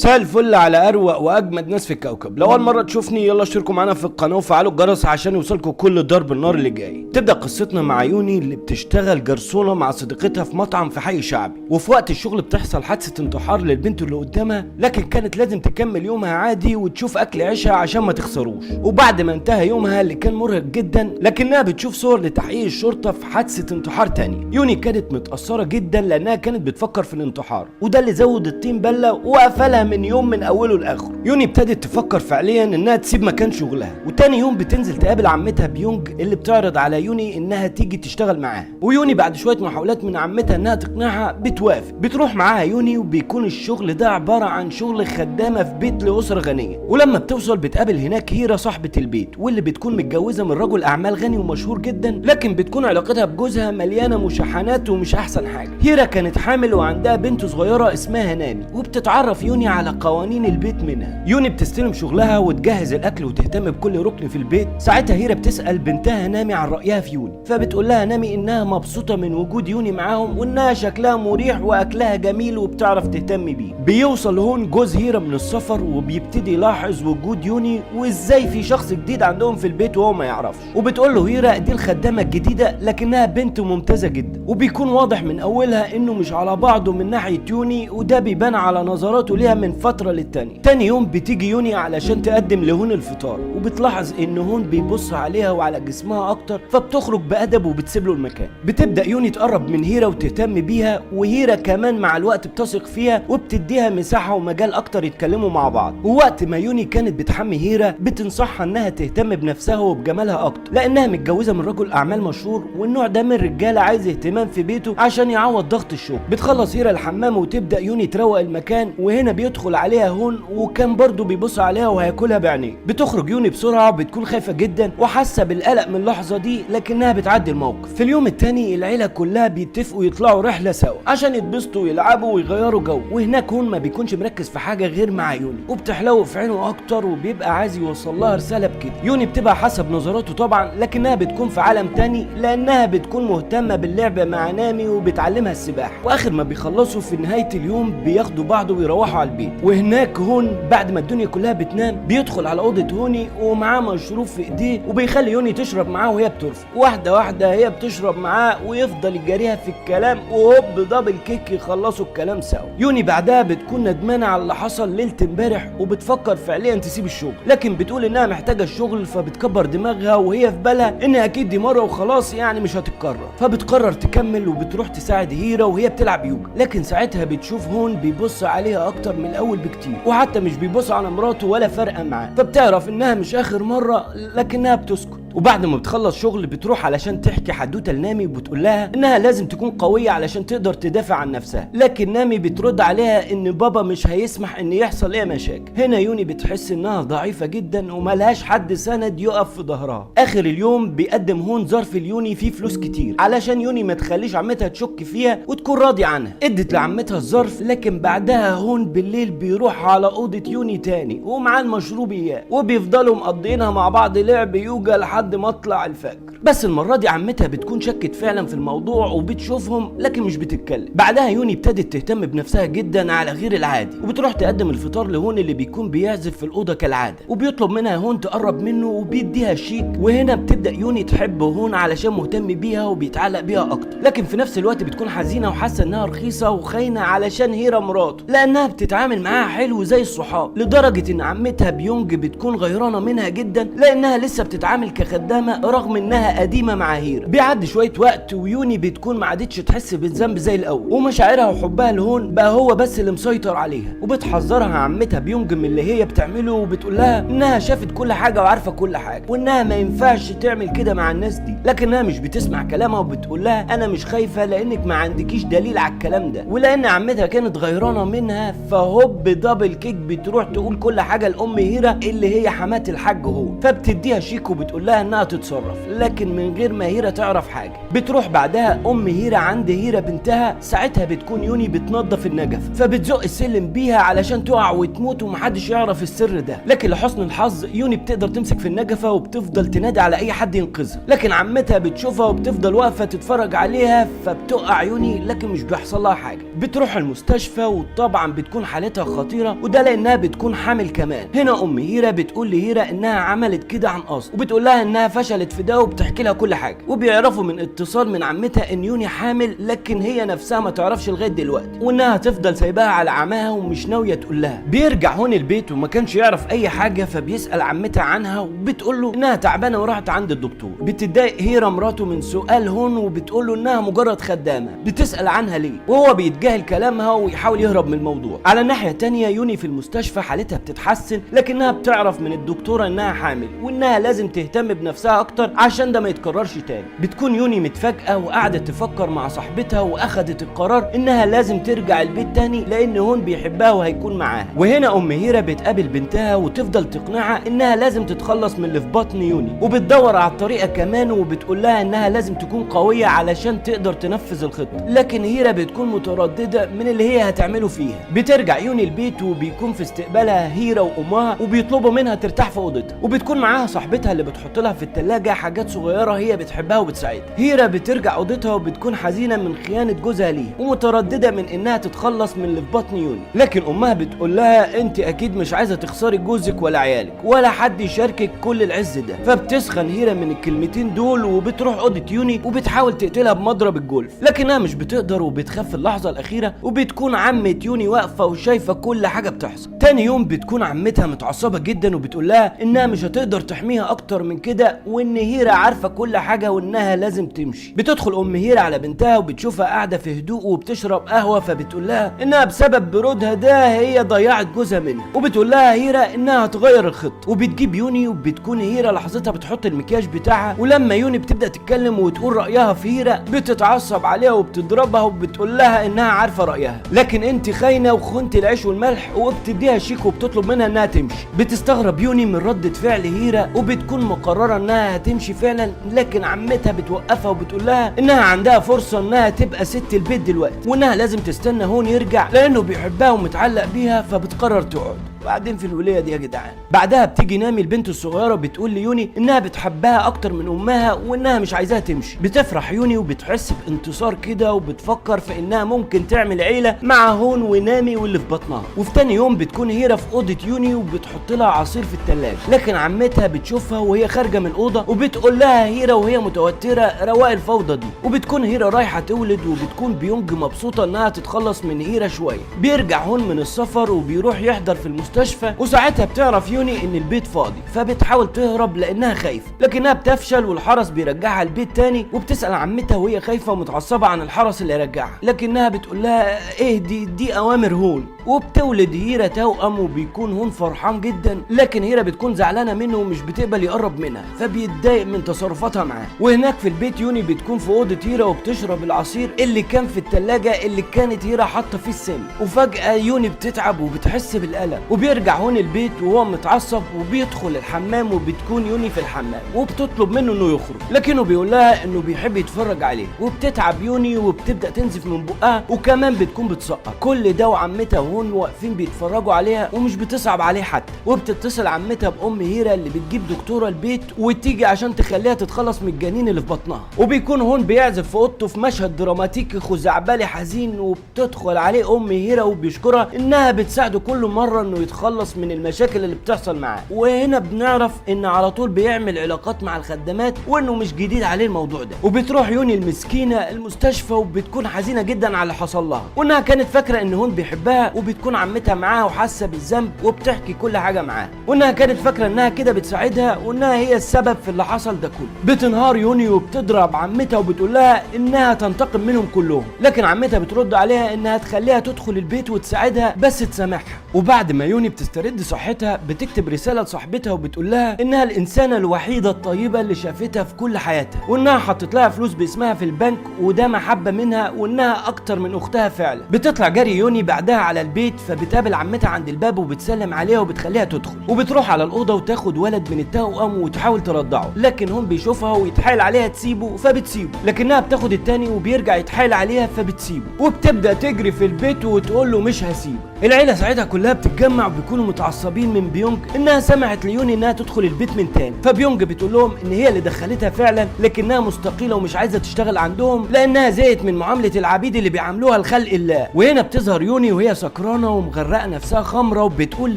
مساء الفل على اروق واجمد ناس في الكوكب. لو اول مره تشوفني يلا اشتركوا معانا في القناه وفعلوا الجرس عشان يوصلكوا كل ضرب النار اللي جاي. تبدا قصتنا مع يوني اللي بتشتغل جرسونه مع صديقتها في مطعم في حي شعبي، وفي وقت الشغل بتحصل حادثه انتحار للبنت اللي قدامها، لكن كانت لازم تكمل يومها عادي وتشوف اكل عيشها عشان ما تخسروش. وبعد ما انتهى يومها اللي كان مرهق جدا، لكنها بتشوف صور لتحقيق الشرطه في حادثه انتحار تانية. يوني كانت متاثره جدا لانها كانت بتفكر في الانتحار، وده اللي زود الطين بله وقفلها من يوم من اوله لاخره. يوني ابتدت تفكر فعليا انها تسيب مكان شغلها، وتاني يوم بتنزل تقابل عمتها بيونج اللي بتعرض على يوني انها تيجي تشتغل معاها. ويوني بعد شويه محاولات من عمتها انها تقنعها بتوافق. بتروح معاها يوني وبيكون الشغل ده عباره عن شغل خدامه في بيت لاسره غنيه. ولما بتوصل بتقابل هناك هيرا صاحبه البيت، واللي بتكون متجوزه من رجل اعمال غني ومشهور جدا، لكن بتكون علاقتها بجوزها مليانه مشاحنات ومش احسن حاجه. هيرا كانت حامل وعندها بنت صغيره اسمها نامي، وبتتعرف يوني على قوانين البيت منها. يوني بتستلم شغلها وتجهز الاكل وتهتم بكل ركن في البيت. ساعتها هيرا بتسال بنتها نامي عن رايها في يوني، فبتقول لها نامي انها مبسوطه من وجود يوني معاهم، وانها شكلها مريح واكلها جميل وبتعرف تهتم بيه. بيوصل هون جوز هيرا من السفر وبيبتدي يلاحظ وجود يوني وازاي في شخص جديد عندهم في البيت وهو ما يعرفش. وبتقول له هيرا دي الخدامه الجديده لكنها بنت ممتازه جدا، وبيكون واضح من اولها انه مش على بعضه من ناحيه يوني، وده بيبان على نظراته ليها من فتره للتانيه. تاني يوم بتيجي يوني علشان تقدم لهون الفطار، وبتلاحظ ان هون بيبص عليها وعلى جسمها اكتر، فبتخرج بادب وبتسيب له المكان. بتبدا يوني تقرب من هيرا وتهتم بيها، وهيرا كمان مع الوقت بتثق فيها وبتديها مساحه ومجال اكتر يتكلموا مع بعض. ووقت ما يوني كانت بتحمي هيرا بتنصحها انها تهتم بنفسها وبجمالها اكتر، لانها متجوزه من رجل اعمال مشهور، والنوع ده من الرجاله عايز اهتمام في بيته عشان يعوض ضغط الشغل. بتخلص هيرا الحمام وتبدا يوني تروق المكان، وهنا بيدخل عليها هون وكان برضو بيبص عليها وهياكلها بعينيه. بتخرج يوني بسرعه وبتكون خايفه جدا وحاسه بالقلق من اللحظه دي، لكنها بتعدي الموقف. في اليوم التاني العيله كلها بيتفقوا يطلعوا رحله سوا عشان يتبسطوا ويلعبوا ويغيروا جو، وهناك هون ما بيكونش مركز في حاجه غير مع يوني، وبتحلو في عينه اكتر وبيبقى عايز يوصل لها رساله بكده. يوني بتبقى حسب نظراته طبعا، لكنها بتكون في عالم تاني لانها بتكون مهتمه باللعب مع نامي وبتعلمها السباحه. واخر ما بيخلصوا في نهايه اليوم بياخدوا بعض ويروحوا على البيت. وهناك هون بعد ما الدنيا كلها بتنام بيدخل على اوضه هوني ومعاه مشروب في ايديه، وبيخلي يوني تشرب معاه وهي بترفض. واحده واحده هي بتشرب معاه ويفضل يجاريها في الكلام، وهوب دبل كيك يخلصوا الكلام سوا. يوني بعدها بتكون ندمانه على اللي حصل ليله امبارح وبتفكر فعليا تسيب الشغل، لكن بتقول انها محتاجه الشغل، فبتكبر دماغها وهي في بالها ان اكيد دي مره وخلاص يعني مش هتتكرر. فبتقرر تكمل وبتروح تساعد هيرا وهي بتلعب يوجا. لكن ساعتها بتشوف هون بيبص عليها اكتر من الاول بكتير، وحتى مش بيبص على مراته ولا فارقه معاه، فبتعرف انها مش اخر مره لكنها بتسكت. وبعد ما بتخلص شغل بتروح علشان تحكي حدوته لنامي، وبتقول لها انها لازم تكون قويه علشان تقدر تدافع عن نفسها، لكن نامي بترد عليها ان بابا مش هيسمح ان يحصل اي مشاكل. هنا يوني بتحس انها ضعيفه جدا وملهاش حد سند يقف في ظهرها. اخر اليوم بيقدم هون ظرف ليوني فيه فلوس كتير علشان يوني ما تخليش عمتها تشك فيها وتكون راضيه عنها. ادت لعمتها الظرف، لكن بعدها هون بالليل بيروح على اوضه يوني تاني ومعاه المشروب اياه، وبيفضلوا مقضينها مع بعض لعب يوجا لحد ما طلع الفجر. بس المره دي عمتها بتكون شكت فعلا في الموضوع وبتشوفهم لكن مش بتتكلم. بعدها يوني ابتدت تهتم بنفسها جدا على غير العادي، وبتروح تقدم الفطار لهون اللي بيكون بيعزف في الاوضه كالعاده، وبيطلب منها هون تقرب منه وبيديها شيك. وهنا بتبدا يوني تحب هون علشان مهتم بيها وبيتعلق بيها اكتر، لكن في نفس الوقت بتكون حزينه وحاسه انها رخيصه وخاينه علشان هيرا مراته، لانها بتتعامل معاها حلو زي الصحاب، لدرجه ان عمتها بيونج بتكون غيرانه منها جدا لانها لسه بتتعامل كخدامه رغم انها قديمه مع هيرا. بيعدي شويه وقت ويوني بتكون ما عادتش تحس بالذنب زي الاول، ومشاعرها وحبها لهون بقى هو بس اللي مسيطر عليها. وبتحذرها عمتها بيونج من اللي هي بتعمله، وبتقول لها انها شافت كل حاجه وعارفه كل حاجه، وانها ما ينفعش تعمل كده مع الناس دي، لكنها مش بتسمع كلامها. وبتقول لها انا مش خايفه لانك ما عندكيش دليل على الكلام ده، ولان عمتها كانت غيرانه منها فهوب دبل كيك بتروح تقول كل حاجه لام هيرا اللي هي حمات الحاج هون. فبتديها شيك وبتقول لها لها انها تتصرف، لكن من غير ما هيرا تعرف حاجه. بتروح بعدها ام هيرا عند هيرا بنتها، ساعتها بتكون يوني بتنظف النجف، فبتزق السلم بيها علشان تقع وتموت ومحدش يعرف السر ده. لكن لحسن الحظ يوني بتقدر تمسك في النجفه وبتفضل تنادي على اي حد ينقذها، لكن عمتها بتشوفها وبتفضل واقفه تتفرج عليها، فبتقع يوني لكن مش بيحصل لها حاجه. بتروح المستشفى وطبعا بتكون حالتها خطيره، وده لانها بتكون حامل كمان. هنا ام هيرا بتقول لهيرا انها عملت كده عن قصد، وبتقول لها انها فشلت في ده وبتحكي لها كل حاجه. وبيعرفوا من اتصال من عمتها ان يوني حامل، لكن هي نفسها ما تعرفش لغايه دلوقتي، وانها هتفضل سايباها على عماها ومش ناويه تقول لها. بيرجع هون البيت وما كانش يعرف اي حاجه، فبيسال عمتها عنها وبتقول له انها تعبانه وراحت عند الدكتور. بتتضايق هيرا مراته من سؤال هون وبتقول له انها مجرد خدامه، بتسال عنها ليه، وهو بيتجاهل كلامها ويحاول يهرب من الموضوع. على الناحيه الثانيه يوني في المستشفى حالتها بتتحسن، لكنها بتعرف من الدكتوره انها حامل وانها لازم تهتم بنفسها اكتر عشان ده ما يتكررش تاني. بتكون يوني متفاجئه وقاعده تفكر مع صاحبتها، واخدت القرار انها لازم ترجع البيت تاني لان هون بيحبها وهيكون معاها. وهنا ام هيرا بتقابل بنتها وتفضل تقنعها انها لازم تتخلص من اللي في بطن يوني، وبتدور على الطريقه كمان، وبتقول لها انها لازم تكون قويه علشان تقدر تنفذ الخطه. لكن هيرا بتكون متردده من اللي هي هتعمله فيها. بترجع يوني البيت وبيكون في استقبالها هيرا وامها، وبيطلبوا منها ترتاح في اوضتها، وبتكون معاها صاحبتها اللي بتحط لها في الثلاجه حاجات صغيره هي بتحبها وبتساعدها. هيرا بترجع اوضتها وبتكون حزينه من خيانه جوزها ليها، ومتردده من انها تتخلص من اللي في بطن يوني. لكن امها بتقول لها انت اكيد مش عايزه تخسري جوزك ولا عيالك ولا حد يشاركك كل العز ده. فبتسخن هيرا من الكلمتين دول وبتروح اوضه يوني وبتحاول تقتلها بمضرب الجولف، لكنها مش بتقدر وبتخاف في اللحظه الاخيره. وبتكون عمه يوني واقفه وشايفه كل حاجه بتحصل. تاني يوم بتكون عمتها متعصبه جدا وبتقول لها انها مش هتقدر تحميها اكتر من كده، وان هيرا عارفه كل حاجه وانها لازم تمشي. بتدخل ام هيرا على بنتها وبتشوفها قاعده في هدوء وبتشرب قهوه، فبتقول لها انها بسبب برودها ده هي ضيعت جوزها منها، وبتقول لها هيرا انها هتغير الخطه. وبتجيب يوني وبتكون هيرا لحظتها بتحط المكياج بتاعها، ولما يوني بتبدا تتكلم وتقول رايها في هيرا بتتعصب عليها وبتضربها وبتقول لها انها عارفه رايها، لكن انت خاينه وخنت العيش والملح، وبتديها شيك وبتطلب منها انها تمشي. بتستغرب يوني من ردة فعل هيرا وبتكون مقرره انها هتمشي فعلا، لكن عمتها بتوقفها وبتقول لها انها عندها فرصه انها تبقى ست البيت دلوقتي، وانها لازم تستنى هون يرجع لانه بيحبها ومتعلق بيها، فبتقرر تقعد. بعدين في الوليه دي يا جدعان بعدها بتيجي نامي البنت الصغيره بتقول ليوني انها بتحبها اكتر من امها وانها مش عايزاها تمشي. بتفرح يوني وبتحس بانتصار كده، وبتفكر في انها ممكن تعمل عيله مع هون ونامي واللي في بطنها. وفي تاني يوم بتكون هيرا في اوضه يوني وبتحط لها عصير في الثلاجه، لكن عمتها بتشوفها وهي خارجه من الاوضه وبتقول لها هيرا وهي متوتره رواق الفوضى دي. وبتكون هيرا رايحه تولد، وبتكون بيونج مبسوطه انها تتخلص من هيرا شويه. بيرجع هون من السفر وبيروح يحضر في المستشفى، وساعتها بتعرف يوني ان البيت فاضي، فبتحاول تهرب لانها خايفه، لكنها بتفشل والحرس بيرجعها البيت تاني. وبتسال عمتها وهي خايفه ومتعصبه عن الحرس اللي رجعها، لكنها بتقول لها ايه دي اوامر هون. وبتولد هيرا توأم، وبيكون هون فرحان جدا، لكن هيرا بتكون زعلانه منه ومش بتقبل يقرب منها، فبيتضايق من تصرفاتها معاه. وهناك في البيت يوني بتكون في اوضه هيرا وبتشرب العصير اللي كان في الثلاجه اللي كانت هيرا حاطه فيه السم. وفجاه يوني بتتعب وبتحس بالالم، وبيرجع هون البيت وهو متعصب وبيدخل الحمام، وبتكون يوني في الحمام وبتطلب منه انه يخرج، لكنه بيقول لها انه بيحب يتفرج عليه. وبتتعب يوني وبتبدا تنزف من بقها، وكمان بتكون بتسقط. كل ده وعمتها هون واقفين بيتفرجوا عليها ومش بتصعب عليه حتى. وبتتصل عمتها بام هيرا اللي بتجيب دكتوره البيت وتيجي عشان تخليها تتخلص من الجنين اللي في بطنها. وبيكون هون بيعزف في اوضته في مشهد دراماتيكي خزعبلي حزين، وبتدخل عليه ام هيرا وبيشكرها انها بتساعده كل مره انه يتخلص من المشاكل اللي بتحصل معاه. وهنا بنعرف ان على طول بيعمل علاقات مع الخدامات وانه مش جديد عليه الموضوع ده. وبتروح يوني المسكينه المستشفى وبتكون حزينه جدا على اللي حصل لها، وانها كانت فاكره ان هون بيحبها، وبتكون عمتها معاها وحاسه بالذنب وبتحكي كل حاجه معاها، وانها كانت فاكره انها كده بتساعدها وانها هي السبب في اللي حصل ده كله. بتنهار يوني وبتضرب عمتها وبتقول لها انها تنتقم منهم كلهم، لكن عمتها بترد عليها انها تخليها تدخل البيت وتساعدها بس تسامحها. وبعد ما يوني يوني بتسترد صحتها بتكتب رسالة لصاحبتها وبتقول لها انها الانسانة الوحيدة الطيبة اللي شافتها في كل حياتها، وانها حطت لها فلوس باسمها في البنك وده محبة منها وانها اكتر من اختها فعلا. بتطلع جري يوني بعدها على البيت، فبتقابل عمتها عند الباب وبتسلم عليها وبتخليها تدخل، وبتروح على الأوضة وتاخد ولد من التوأم وتحاول ترضعه، لكن هم بيشوفها ويتحايل عليها تسيبه فبتسيبه، لكنها بتاخد التاني وبيرجع يتحايل عليها فبتسيبه، وبتبدأ تجري في البيت وتقول له مش هسيبه. العيلة ساعتها كلها بتتجمع وبيكونوا متعصبين من بيونج انها سمحت ليوني انها تدخل البيت من تاني، فبيونج بتقول لهم ان هي اللي دخلتها فعلا، لكنها مستقيلة ومش عايزة تشتغل عندهم لانها زهقت من معاملة العبيد اللي بيعاملوها لخلق الله. وهنا بتظهر يوني وهي سكرانة ومغرقة نفسها خمرة وبتقول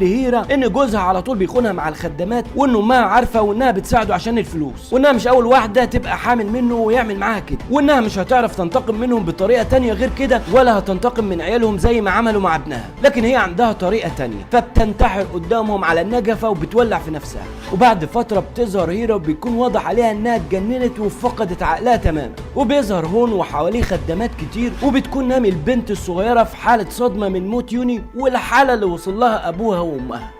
لهيرا ان جوزها على طول بيخونها مع الخدامات، وان امها عارفة وانها بتساعده عشان الفلوس، وانها مش اول واحدة تبقى حامل منه ويعمل معاها كده، وانها مش هتعرف تنتقم منهم بطريقة تانية غير كده، ولا هتنتقم من عيالهم زي ما عملوا مع ابنها، لكن هي عندها طريقة تانية، فبتنتحر قدامهم على النجفة وبتولع في نفسها. وبعد فترة بتظهر هيرا وبيكون واضح عليها انها اتجننت وفقدت عقلها تماما، وبيظهر هون وحواليه خدامات كتير، وبتكون نامي البنت الصغيرة في حالة صدمة من موت يوني والحالة اللي وصل لها ابوها وامها.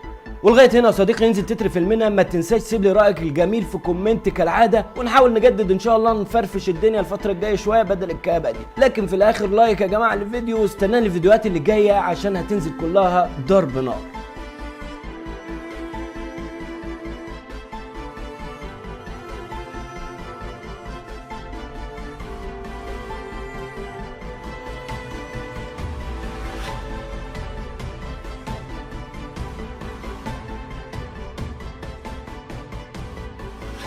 ولغايه هنا يا صديقي ينزل تتر فيلمنا، ما تنساش تسيب لي رايك الجميل في كومنت كالعاده، ونحاول نجدد ان شاء الله نفرفش الدنيا الفتره الجايه شويه بدل الكآبه دي. لكن في الاخر لايك يا جماعه للفيديو، واستناني الفيديوهات اللي جايه عشان هتنزل كلها ضرب نار.